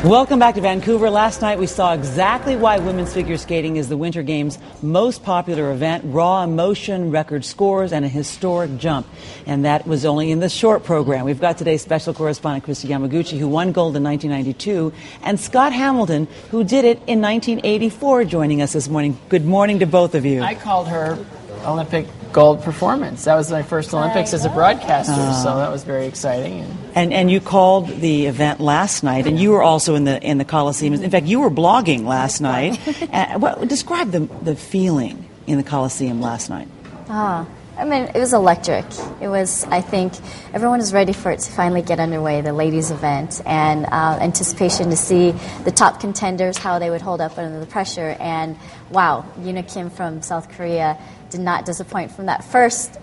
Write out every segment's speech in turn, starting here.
Welcome back to Vancouver. Last night we saw exactly why women's figure skating is the Winter Games' most popular event. Raw emotion, record scores, and a historic jump. And that was only in the short program. We've got today's special correspondent, Kristi Yamaguchi, who won gold in 1992, and Scott Hamilton, who did it in 1984, joining us this morning. Good morning to both of you. I called her Olympic gold performance. That was my first Olympics as a broadcaster, so that was very exciting. And you called the event last night, and you were also in the Coliseum. In fact, you were blogging last night. Describe the feeling in the Coliseum last night. I mean, it was electric. It was, I think, everyone is ready for it to finally get underway, the ladies' event, and anticipation to see the top contenders, how they would hold up under the pressure. And wow, Yuna Kim from South Korea did not disappoint from that first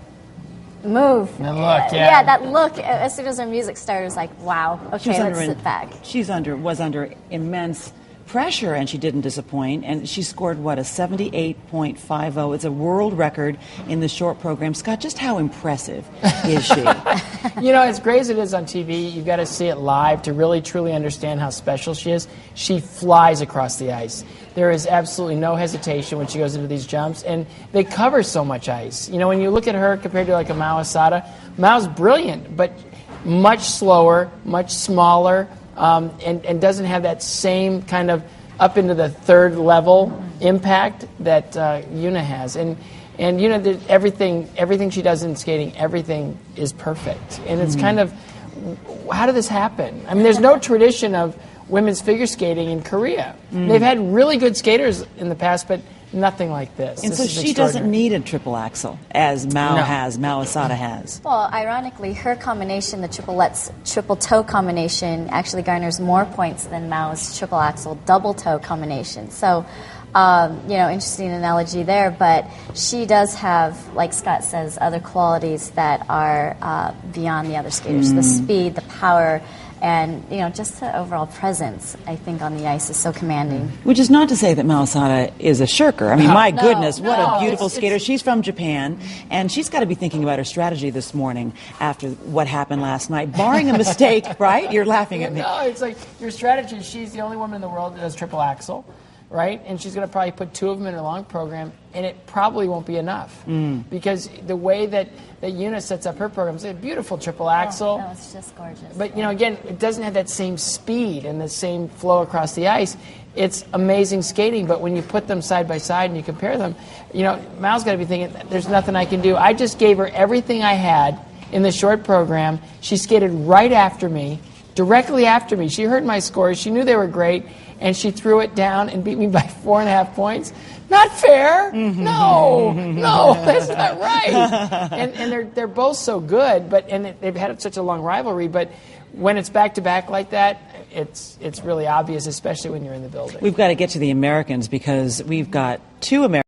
move. The look, yeah, that look. As soon as her music started, it was like, wow, okay, let's sit back. She was under immense pressure, and she didn't disappoint. And she scored, what, a 78.50. It's a world record in the short program. Scott, just how impressive is she? You know, as great as it is on TV, you've got to see it live to really, truly understand how special she is. She flies across the ice. There is absolutely no hesitation when she goes into these jumps, and they cover so much ice. You know, when you look at her compared to like a Mao Asada, Mao's brilliant, but much slower, much smaller, and doesn't have that same kind of up into the third level impact that Yuna has. And Yuna, everything she does in skating, everything is perfect. And it's kind of, how did this happen? I mean, there's no tradition of women's figure skating in Korea. They've had really good skaters in the past, but nothing like this. And so she doesn't need a triple axel, as Mao Asada has. Well, ironically, her combination, the triple toe combination, actually garners more points than Mao's triple axel double toe combination. So, interesting analogy there, but she does have, like Scott says, other qualities that are beyond the other skaters. The speed, the power, and, just the overall presence, I think, on the ice is so commanding. Which is not to say that Mao Asada is a shirker. I mean, my goodness, what a beautiful skater. She's from Japan, and she's got to be thinking about her strategy this morning after what happened last night, barring a mistake, right? You're laughing at me. No, it's like your strategy. She's the only woman in the world that does triple axel, right? And she's going to probably put two of them in her long program, and it probably won't be enough. Because the way that Yuna sets up her program is a beautiful triple axel. No, it's just gorgeous. But, again, it doesn't have that same speed and the same flow across the ice. It's amazing skating, but when you put them side by side and you compare them, Mao's got to be thinking, there's nothing I can do. I just gave her everything I had in the short program. She skated right after me, directly after me. She heard my scores. She knew they were great. And she threw it down and beat me by 4.5 points. Not fair. No, that's not right. And they're both so good, and they've had such a long rivalry. But when it's back to back like that, it's really obvious, especially when you're in the building. We've got to get to the Americans because we've got two Americans.